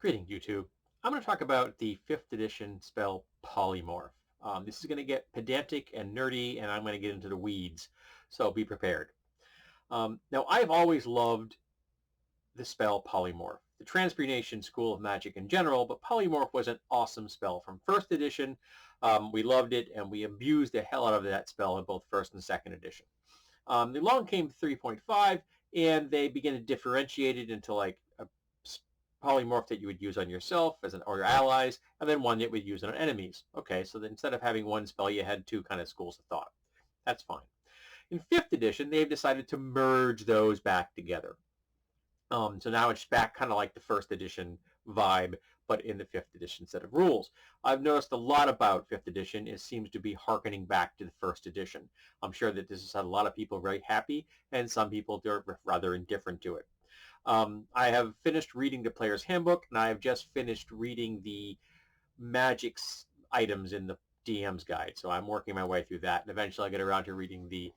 Greeting, YouTube. I'm going to talk about the 5th edition spell Polymorph. This is going to get pedantic and nerdy, and I'm going to get into the weeds, so be prepared. Now, I've always loved the spell Polymorph, the Transmutation School of Magic in general, but Polymorph was an awesome spell from 1st edition. We loved it, and we abused the hell out of that spell in both 1st and 2nd edition. Along came 3.5, and they began to differentiate it into like a polymorph that you would use on yourself or your allies, and then one that would use on enemies. Okay, so then instead of having one spell, you had two kind of schools of thought. That's fine. In 5th edition, they've decided to merge those back together. So now it's back kind of like the 1st edition vibe, but in the 5th edition set of rules. I've noticed a lot about 5th edition. It seems to be harkening back to the 1st edition. I'm sure that this has had a lot of people very happy, and some people are rather indifferent to it. I have finished reading the Player's Handbook, and I have just finished reading the magic items in the DM's Guide. So I'm working my way through that, and eventually I'll get around to reading the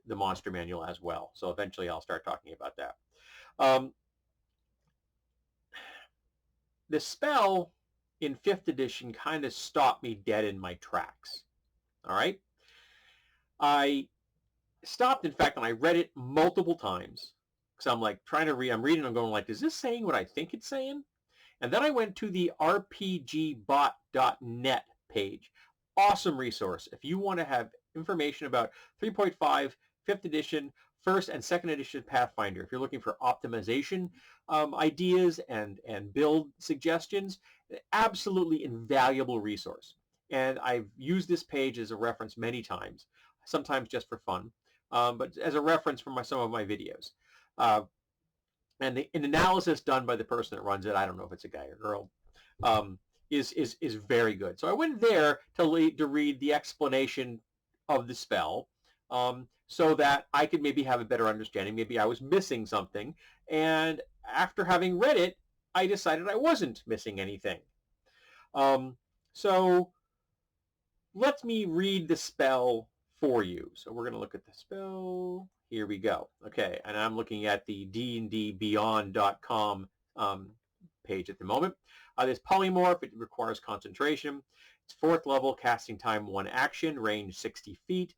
Monster Manual as well. So eventually I'll start talking about that. The spell in 5th edition kind of stopped me dead in my tracks. All right? I stopped, in fact, and I read it multiple times. Because I'm like trying to read, I'm reading, I'm going like, is this saying what I think it's saying? And then I went to the rpgbot.net page. Awesome resource. If you want to have information about 3.5, 5th edition, 1st and 2nd edition Pathfinder, if you're looking for optimization ideas and build suggestions, absolutely invaluable resource. And I've used this page as a reference many times, sometimes just for fun, but as a reference for some of my videos. And an analysis done by the person that runs it, I don't know if it's a guy or girl, is very good. So I went there to read the explanation of the spell, so that I could maybe have a better understanding. Maybe I was missing something. And after having read it, I decided I wasn't missing anything. So let me read the spell for you. So we're going to look at the spell. Here we go. Okay, and I'm looking at the dndbeyond.com page at the moment. This polymorph, it requires concentration. It's 4th level, casting time 1 action, range 60 feet.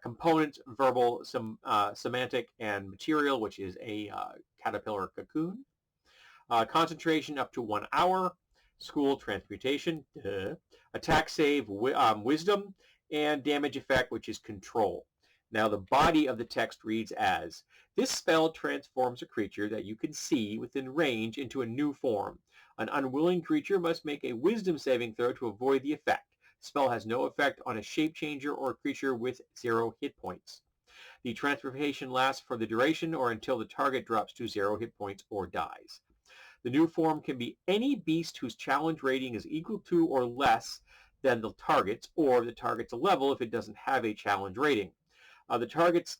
Components, verbal, semantic, and material, which is a caterpillar cocoon. Concentration up to 1 hour. School, transmutation. Attack save, wisdom. And damage effect, which is control. Now, the body of the text reads as, this spell transforms a creature that you can see within range into a new form. An unwilling creature must make a wisdom saving throw to avoid the effect. The spell has no effect on a shape changer or creature with 0 hit points. The transformation lasts for the duration or until the target drops to 0 hit points or dies. The new form can be any beast whose challenge rating is equal to or less than the target's, or the target's level if it doesn't have a challenge rating. The target's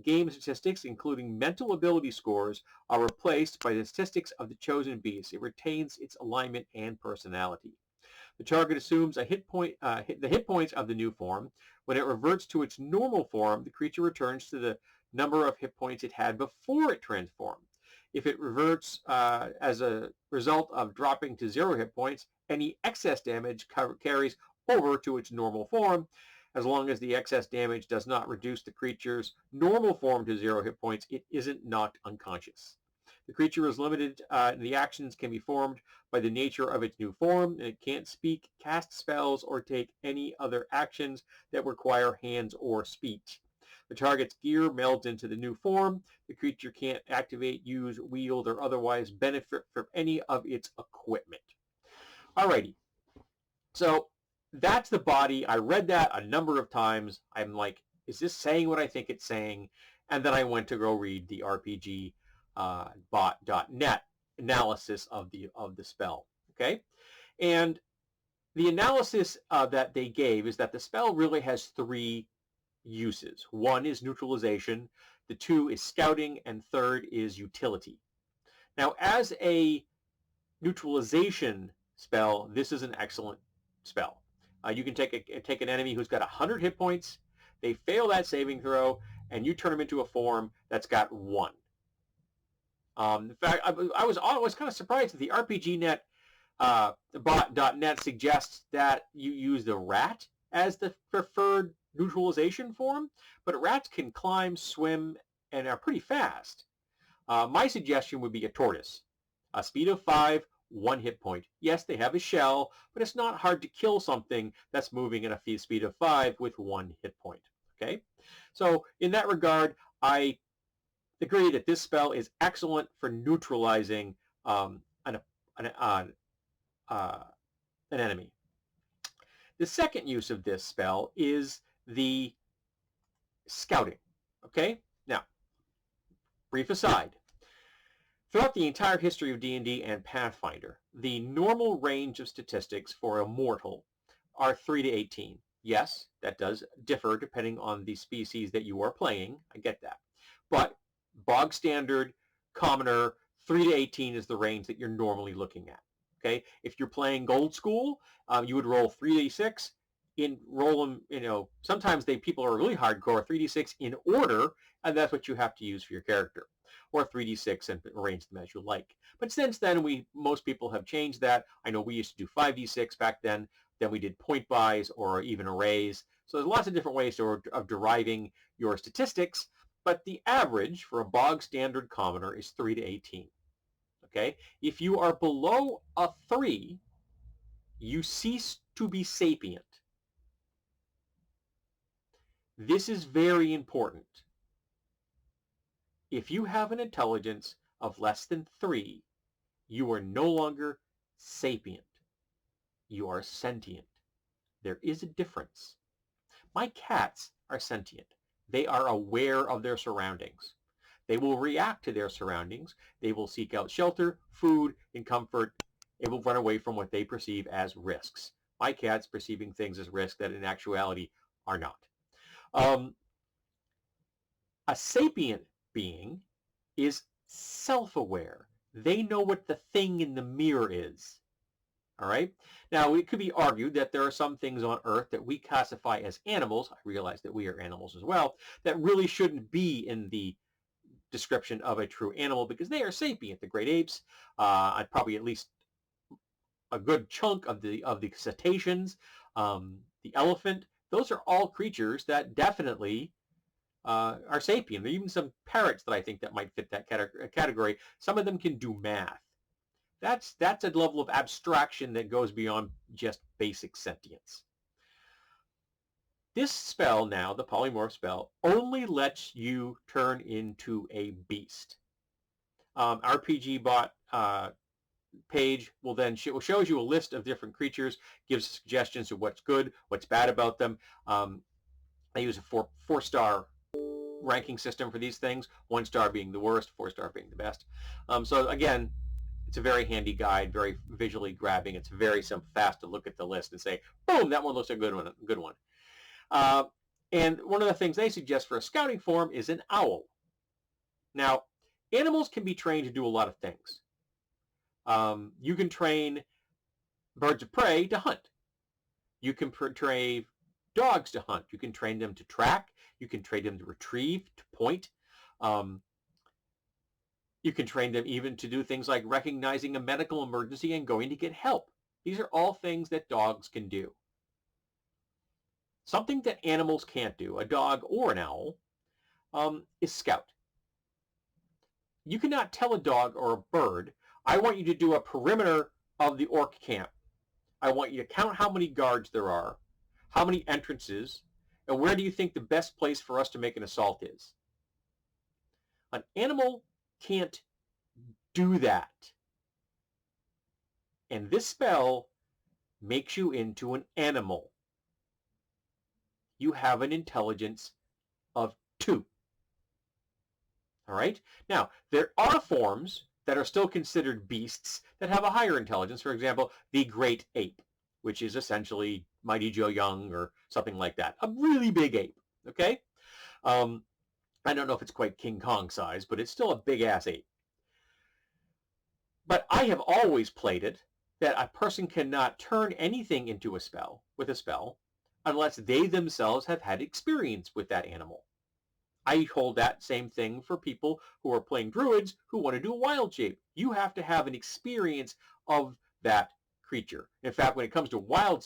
game statistics, including mental ability scores, are replaced by the statistics of the chosen beast. It retains its alignment and personality. The target assumes the hit points of the new form. When it reverts to its normal form, the creature returns to the number of hit points it had before it transformed. If it reverts as a result of dropping to 0 hit points, any excess damage carries over to its normal form. As long as the excess damage does not reduce the creature's normal form to 0 hit points, it isn't knocked unconscious. The creature is limited, and the actions can be formed by the nature of its new form, and it can't speak, cast spells, or take any other actions that require hands or speech. The target's gear melds into the new form. The creature can't activate, use, wield, or otherwise benefit from any of its equipment. Alrighty. So that's the body. I read that a number of times. I'm like, is this saying what I think it's saying? And then I went to go read the rpgbot.net analysis of the spell. Okay, and the analysis that they gave is that the spell really has 3 uses. 1 is neutralization, the 2 is scouting, and 3rd is utility. Now, as a neutralization spell, this is an excellent spell. You can take an enemy who's got 100 hit points, they fail that saving throw, and you turn them into a form that's got 1. In fact, I was kind of surprised that the RPGNet bot.net suggests that you use the rat as the preferred neutralization form, but rats can climb, swim, and are pretty fast. My suggestion would be a tortoise. A speed of 5, 1 hit point. Yes, they have a shell, but it's not hard to kill something that's moving at a speed of 5 with 1 hit point. Okay? So in that regard, I agree that this spell is excellent for neutralizing an enemy. The second use of this spell is the scouting. Okay? Now, brief aside. Throughout the entire history of D&D and Pathfinder, the normal range of statistics for a mortal are 3 to 18. Yes, that does differ depending on the species that you are playing. I get that. But bog standard, commoner, 3 to 18 is the range that you're normally looking at. Okay? If you're playing Gold School, you would roll 3d6, roll them, sometimes people are really hardcore, 3d6 in order, and that's what you have to use for your character. Or 3d6 and arrange them as you like. But since then, most people have changed that. I know we used to do 5d6 back then. Then we did point buys or even arrays. So there's lots of different ways of deriving your statistics. But the average for a bog standard commoner is 3 to 18. Okay? If you are below a 3, you cease to be sapient. This is very important. If you have an intelligence of less than 3, you are no longer sapient. You are sentient. There is a difference. My cats are sentient. They are aware of their surroundings. They will react to their surroundings. They will seek out shelter, food, and comfort. They will run away from what they perceive as risks. My cat's perceiving things as risks that in actuality are not. A sapient being is self-aware. They know what the thing in the mirror is. All right? Now, it could be argued that there are some things on Earth that we classify as animals. I realize that we are animals as well, that really shouldn't be in the description of a true animal because they are sapient. The great apes, probably at least a good chunk of the cetaceans, the elephant, those are all creatures that definitely are sapient. There are even some parrots that I think that might fit that category. Some of them can do math. That's a level of abstraction that goes beyond just basic sentience. This spell now, the Polymorph spell, only lets you turn into a beast. RPG bot page will then shows you a list of different creatures, gives suggestions of what's good, what's bad about them. I use a four-star ranking system for these things, 1 star being the worst, 4 star being the best. So again, it's a very handy guide, very visually grabbing. It's very simple, fast to look at the list and say, boom, that one looks a good one. And one of the things they suggest for a scouting form is an owl. Now, animals can be trained to do a lot of things. You can train birds of prey to hunt. You can train dogs to hunt. You can train them to track. You can train them to retrieve, to point. You can train them even to do things like recognizing a medical emergency and going to get help. These are all things that dogs can do. Something that animals can't do, a dog or an owl, is scout. You cannot tell a dog or a bird, I want you to do a perimeter of the orc camp. I want you to count how many guards there are, how many entrances, and where do you think the best place for us to make an assault is. An animal can't do that. And this spell makes you into an animal. You have an intelligence of 2. All right? Now, there are forms that are still considered beasts that have a higher intelligence. For example, the great ape, which is essentially Mighty Joe Young or something like that. A really big ape, okay? I don't know if it's quite King Kong size, but it's still a big-ass ape. But I have always played it that a person cannot turn anything into a spell, with a spell, unless they themselves have had experience with that animal. I hold that same thing for people who are playing druids who want to do a wild shape. You have to have an experience of that creature. In fact, when it comes to wild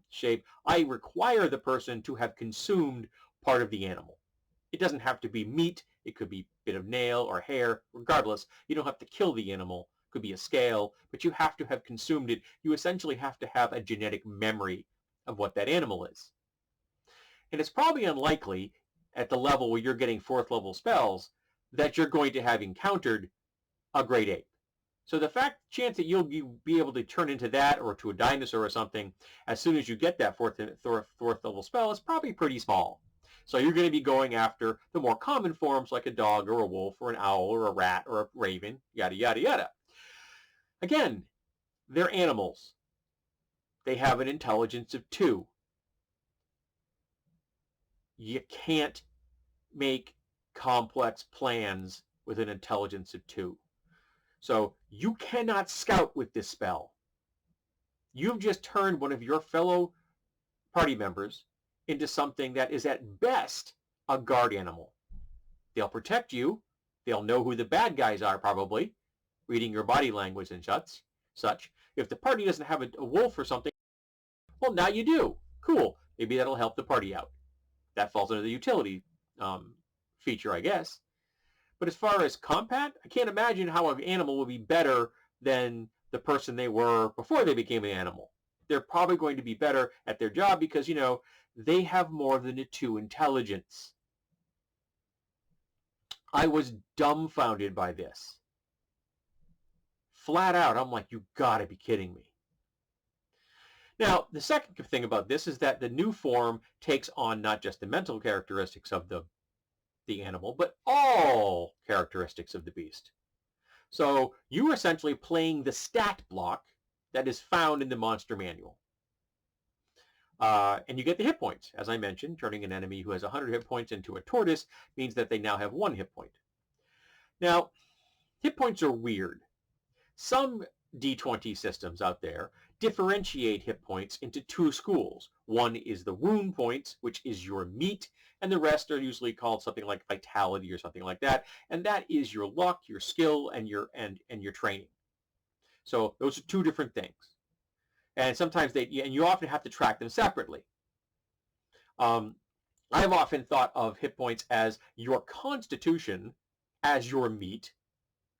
shape, I require the person to have consumed part of the animal. It doesn't have to be meat. It could be a bit of nail or hair. Regardless, you don't have to kill the animal. It could be a scale, but you have to have consumed it. You essentially have to have a genetic memory of what that animal is. And it's probably unlikely at the level where you're getting 4th level spells that you're going to have encountered a great ape. So the chance that you'll be able to turn into that or to a dinosaur or something as soon as you get that fourth level spell is probably pretty small. So you're going to be going after the more common forms like a dog or a wolf or an owl or a rat or a raven, yada, yada, yada. Again, they're animals. They have an intelligence of 2. You can't make complex plans with an intelligence of 2. So you cannot scout with this spell. You've just turned one of your fellow party members into something that is at best a guard animal. They'll protect you. They'll know who the bad guys are probably, reading your body language and such. If the party doesn't have a wolf or something, well, now you do. Cool. Maybe that'll help the party out. That falls under the utility feature, I guess. But as far as combat, I can't imagine how an animal will be better than the person they were before they became an animal. They're probably going to be better at their job because, they have more than a 2 intelligence. I was dumbfounded by this. Flat out, I'm like, you gotta be kidding me. Now, the second thing about this is that the new form takes on not just the mental characteristics of the animal, but all characteristics of the beast. So you're essentially playing the stat block that is found in the monster manual. And you get the hit points. As I mentioned, turning an enemy who has 100 hit points into a tortoise means that they now have 1 hit point. Now, hit points are weird. Some D20 systems out there differentiate hit points into 2 schools. One is the wound points, which is your meat, and the rest are usually called something like vitality or something like that, and that is your luck, your skill, and your training. So those are 2 different things. And sometimes you often have to track them separately. I've often thought of hit points as your constitution as your meat.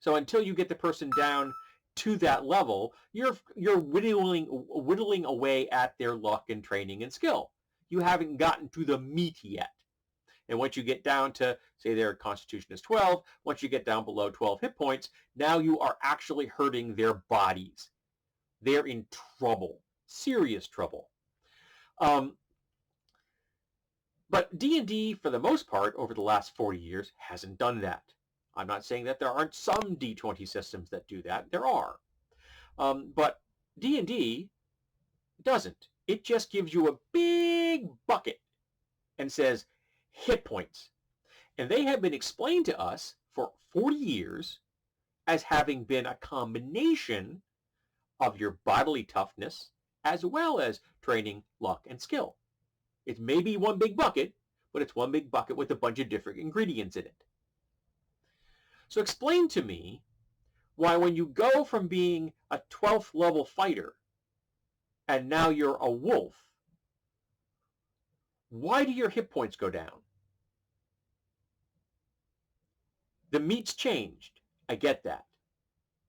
So until you get the person down to that level, you're whittling away at their luck and training and skill. You haven't gotten to the meat yet. And once you get down to, say their constitution is 12, once you get down below 12 hit points, now you are actually hurting their bodies. They're in trouble, serious trouble. But D&D, for the most part, over the last 40 years, hasn't done that. I'm not saying that there aren't some D20 systems that do that. There are. But D&D doesn't. It just gives you a big bucket and says hit points. And they have been explained to us for 40 years as having been a combination of your bodily toughness as well as training, luck, and skill. It may be one big bucket, but it's one big bucket with a bunch of different ingredients in it. So explain to me why when you go from being a 12th level fighter and now you're a wolf, why do your hit points go down? The meat's changed. I get that.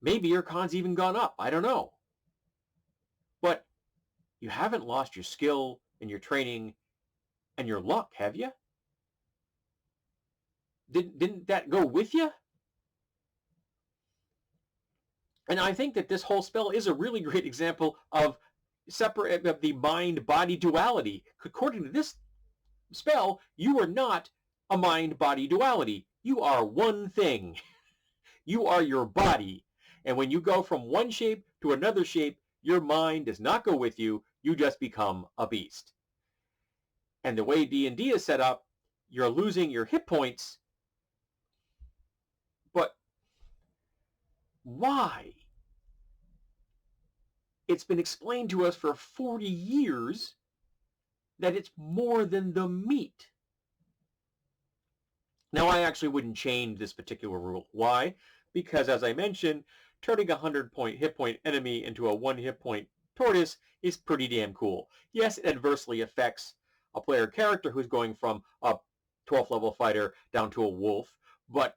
Maybe your con's even gone up. I don't know. But you haven't lost your skill and your training and your luck, have you? Didn't that go with you? And I think that this whole spell is a really great example of the mind-body duality. According to this spell, you are not a mind-body duality. You are one thing. You are your body. And when you go from one shape to another shape, your mind does not go with you. You just become a beast. And the way D&D is set up, you're losing your hit points. But why? It's been explained to us for 40 years that it's more than the meat. Now, I actually wouldn't change this particular rule. Why? Because, as I mentioned, turning a 100-point hit point enemy into a 1 hit point tortoise is pretty damn cool. Yes, it adversely affects a player character who's going from a 12th level fighter down to a wolf, but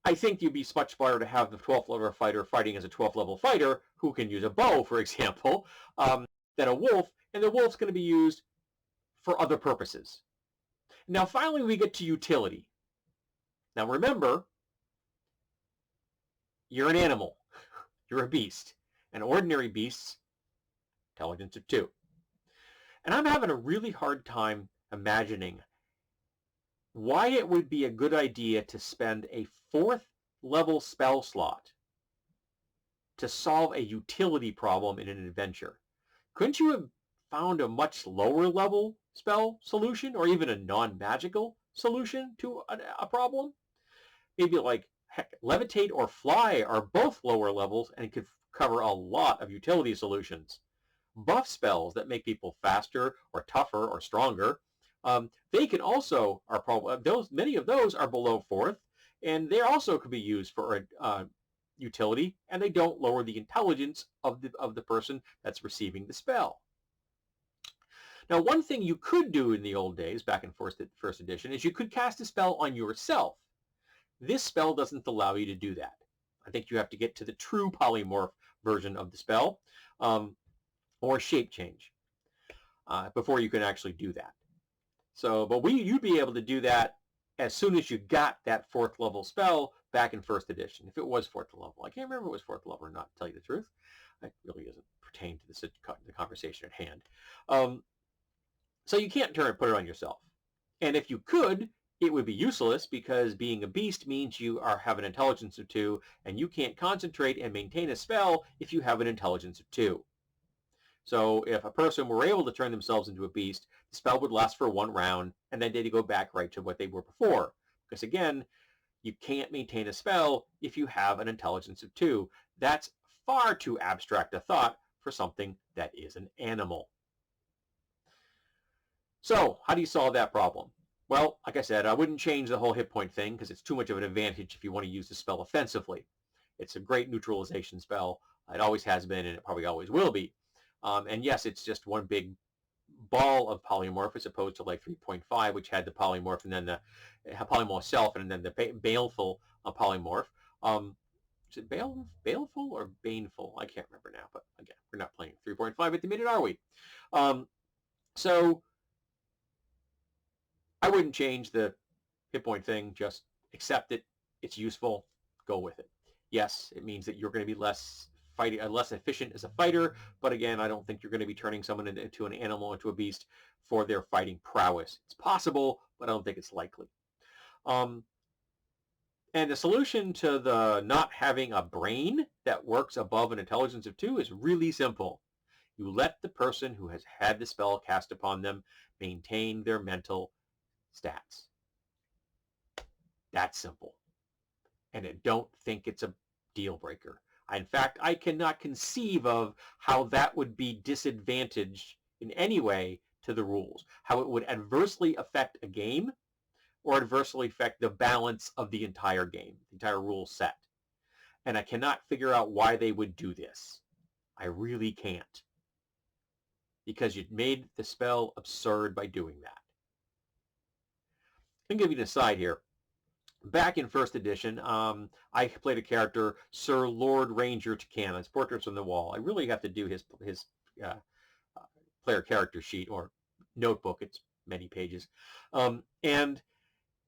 I think you'd be much better to have the 12th level fighter fighting as a 12th level fighter who can use a bow, for example, than a wolf, and the wolf's going to be used for other purposes. Now, finally, we get to utility. Now, remember, you're an animal. You're a beast. And ordinary beasts, intelligence of 2. And I'm having a really hard time imagining why it would be a good idea to spend a 4th level spell slot to solve a utility problem in an adventure. Couldn't you have found a much lower level spell solution, or even a non-magical solution to a problem? Maybe like, heck, levitate or fly are both lower levels and could cover a lot of utility solutions. Buff spells that make people faster or tougher or stronger, they can also, many of those are below 4th, and they also could be used for utility, and they don't lower the intelligence of the person that's receiving the spell. Now, one thing you could do in the old days, back in first edition, is you could cast a spell on yourself. This spell doesn't allow you to do that. I think you have to get to the true polymorph version of the spell, or shape change, before you can actually do that. So, but you'd be able to do that as soon as you got that 4th level spell back in first edition, if it was 4th level. I can't remember if it was 4th level or not, to tell you the truth. It really doesn't pertain to the conversation at hand. So you can't put it on yourself. And if you could, it would be useless, because being a beast means you have an intelligence of 2, and you can't concentrate and maintain a spell if you have an intelligence of 2. So if a person were able to turn themselves into a beast, the spell would last for 1 round, and then they'd go back right to what they were before. Because again, you can't maintain a spell if you have an intelligence of 2. That's far too abstract a thought for something that is an animal. So how do you solve that problem? Well, like I said, I wouldn't change the whole hit point thing, because it's too much of an advantage if you want to use the spell offensively. It's a great neutralization spell. It always has been, and it probably always will be. And yes, it's just one big ball of polymorph, as opposed to like 3.5, which had the polymorph and then the polymorph self, and then the baleful polymorph. Is it baleful or baneful? I can't remember now, but again, we're not playing 3.5 at the minute, are we? So I wouldn't change the hit point thing. Just accept it. It's useful. Go with it. Yes, it means that you're going to be less efficient as a fighter, but again, I don't think you're going to be turning someone into an animal, into a beast, for their fighting prowess. It's possible, but I don't think it's likely. And the solution to the not having a brain that works above an intelligence of 2 is really simple. You let the person who has had the spell cast upon them maintain their mental stats. That's simple. And I don't think it's a deal breaker. In fact, I cannot conceive of how that would be disadvantaged in any way to the rules, how it would adversely affect a game or adversely affect the balance of the entire game, the entire rule set. And I cannot figure out why they would do this. I really can't. Because you made the spell absurd by doing that. I'll give you an aside here. Back in first edition, I played a character, Sir Lord Ranger Takana. His portrait's on the wall. I really have to do his player character sheet or notebook. It's many pages. And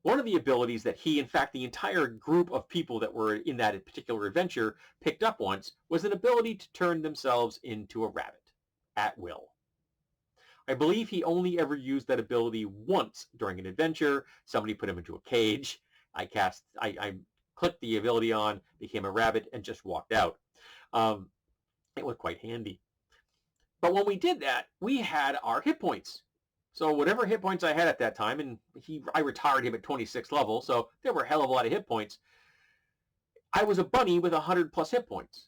one of the abilities that he, in fact, the entire group of people that were in that particular adventure picked up once was an ability to turn themselves into a rabbit at will. I believe he only ever used that ability once during an adventure. Somebody put him into a cage. I clicked the ability on, became a rabbit, and just walked out. It was quite handy. But when we did that, we had our hit points. So whatever hit points I had at that time, and I retired him at 26th level, so there were a hell of a lot of hit points. I was a bunny with 100 plus hit points.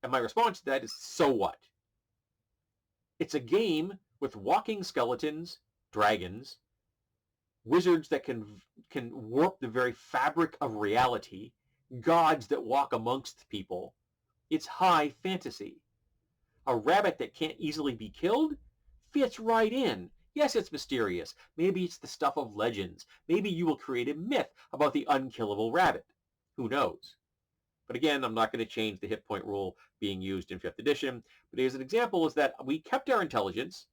And my response to that is, so what? It's a game with walking skeletons, dragons, wizards that can warp the very fabric of reality, gods that walk amongst people. It's high fantasy. A rabbit that can't easily be killed fits right in. Yes, it's mysterious. Maybe it's the stuff of legends. Maybe you will create a myth about the unkillable rabbit. Who knows? But again, I'm not going to change the hit point rule being used in 5th edition. But as an example is that we kept our intelligence.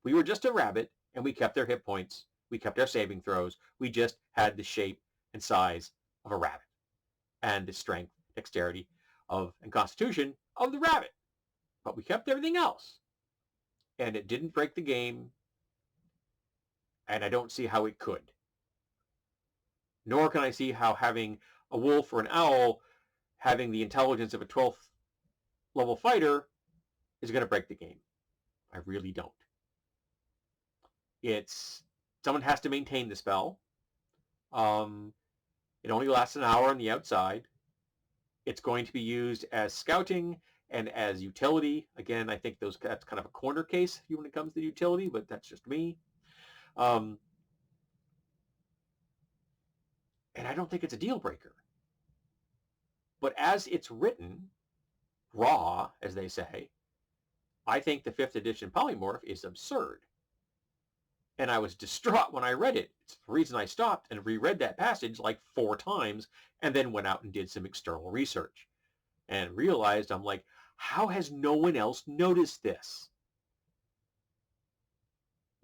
We were just a rabbit, and we kept our hit points. We kept our saving throws. We just had the shape and size of a rabbit and the strength, dexterity, and constitution of the rabbit. But we kept everything else. And it didn't break the game, and I don't see how it could. Nor can I see how having a wolf or an owl having the intelligence of a 12th level fighter is going to break the game. I really don't. Someone has to maintain the spell. It only lasts an hour on the outside. It's going to be used as scouting and as utility. Again, I think that's kind of a corner case when it comes to utility, but that's just me. And I don't think it's a deal breaker. But as it's written, raw, as they say, I think the 5th edition Polymorph is absurd. And I was distraught when I read it. It's the reason I stopped and reread that passage like 4 times and then went out and did some external research and realized, I'm like, how has no one else noticed this?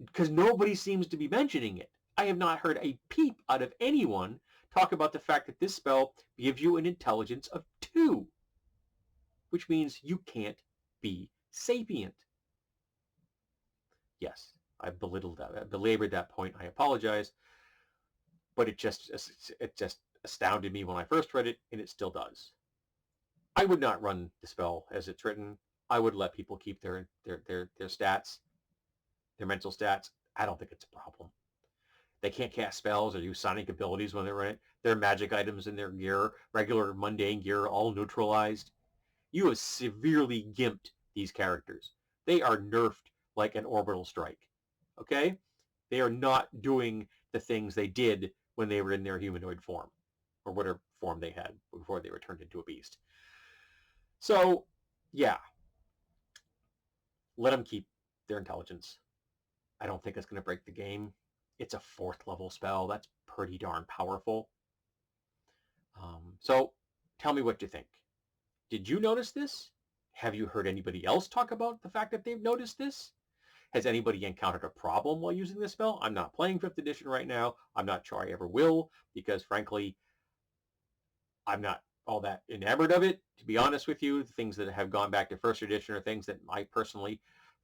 Because nobody seems to be mentioning it. I have not heard a peep out of anyone talk about the fact that this spell gives you an intelligence of 2, which means you can't be sapient. Yes, I belabored that point. I apologize, but it just astounded me when I first read it, and it still does. I would not run the spell as it's written. I would let people keep their stats, their mental stats. I don't think it's a problem. They can't cast spells or use sonic abilities when they're in it. Their magic items in their gear, regular mundane gear, all neutralized. You have severely gimped these characters. They are nerfed like an orbital strike. Okay? They are not doing the things they did when they were in their humanoid form, or whatever form they had before they were turned into a beast. So, yeah. Let them keep their intelligence. I don't think it's going to break the game. It's a 4th level spell. That's pretty darn powerful. So, tell me what you think. Did you notice this? Have you heard anybody else talk about the fact that they've noticed this? Has anybody encountered a problem while using this spell? I'm not playing 5th edition right now. I'm not sure I ever will, because frankly, I'm not all that enamored of it. To be honest with you, the things that have gone back to 1st edition are things that I personally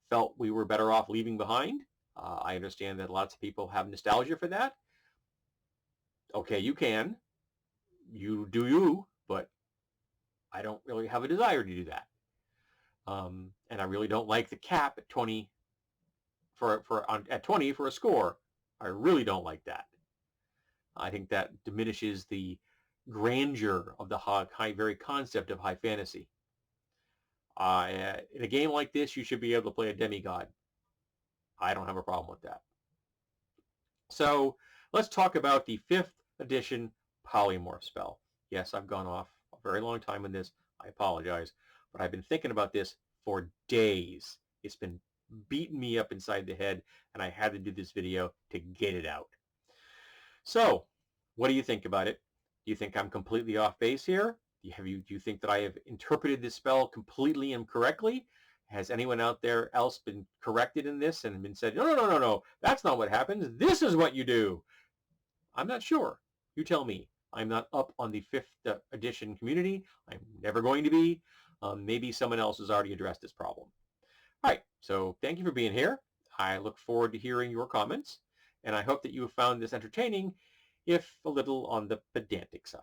felt we were better off leaving behind. I understand that lots of people have nostalgia for that. Okay, you can. You do you, but I don't really have a desire to do that. And I really don't like the cap at 20 at 20 for a score. I really don't like that. I think that diminishes the grandeur of the very concept of high fantasy. In a game like this, you should be able to play a demigod. I don't have a problem with that. So let's talk about the 5th edition Polymorph spell. Yes, I've gone off a very long time on this. I apologize. But I've been thinking about this for days. It's been beating me up inside the head, and I had to do this video to get it out. So, what do you think about it? Do you think I'm completely off base here? Do you think that I have interpreted this spell completely incorrectly? Has anyone out there else been corrected in this and been said, no, that's not what happens. This is what you do. I'm not sure. You tell me. I'm not up on the 5th edition community. I'm never going to be. Maybe someone else has already addressed this problem. All right, so thank you for being here. I look forward to hearing your comments, and I hope that you have found this entertaining, if a little on the pedantic side.